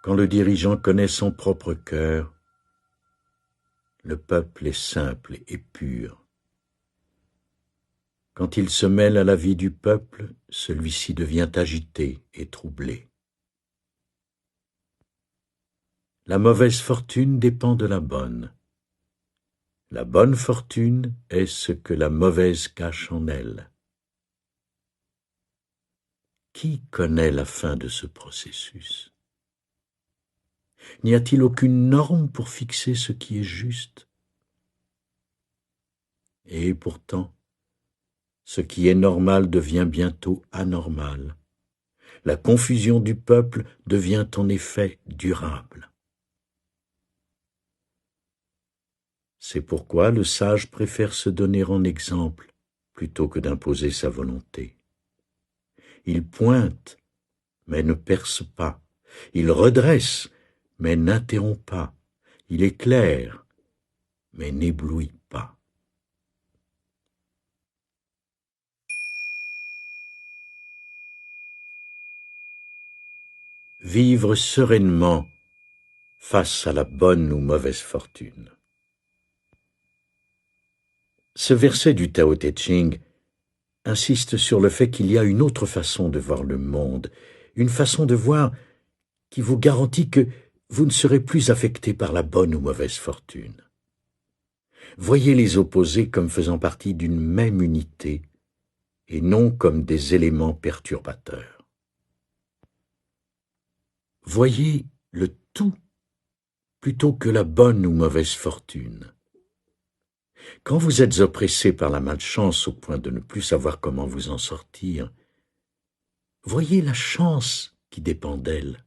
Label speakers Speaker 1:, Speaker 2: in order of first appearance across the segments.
Speaker 1: Quand le dirigeant connaît son propre cœur, le peuple est simple et pur. Quand il se mêle à la vie du peuple, celui-ci devient agité et troublé. La mauvaise fortune dépend de la bonne. La bonne fortune est ce que la mauvaise cache en elle. Qui connaît la fin de ce processus? N'y a-t-il aucune norme pour fixer ce qui est juste? Et pourtant, ce qui est normal devient bientôt anormal. La confusion du peuple devient en effet durable. C'est pourquoi le sage préfère se donner en exemple plutôt que d'imposer sa volonté. Il pointe, mais ne perce pas. Il redresse, mais n'interrompt pas. Il éclaire, mais n'éblouit pas. Vivre sereinement face à la bonne ou mauvaise fortune. Ce verset du Tao Te Ching insiste sur le fait qu'il y a une autre façon de voir le monde, une façon de voir qui vous garantit que vous ne serez plus affecté par la bonne ou mauvaise fortune. Voyez les opposés comme faisant partie d'une même unité et non comme des éléments perturbateurs. Voyez le tout plutôt que la bonne ou mauvaise fortune. Quand vous êtes oppressé par la malchance au point de ne plus savoir comment vous en sortir, voyez la chance qui dépend d'elle.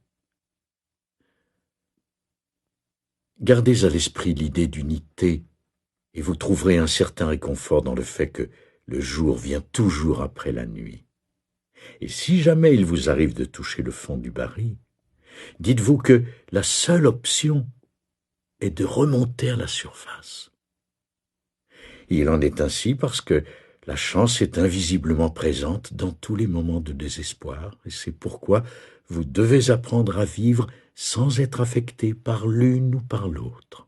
Speaker 1: Gardez à l'esprit l'idée d'unité et vous trouverez un certain réconfort dans le fait que le jour vient toujours après la nuit. Et si jamais il vous arrive de toucher le fond du baril, dites-vous que la seule option est de remonter à la surface. Il en est ainsi parce que la chance est invisiblement présente dans tous les moments de désespoir, et c'est pourquoi vous devez apprendre à vivre sans être affecté par l'une ou par l'autre.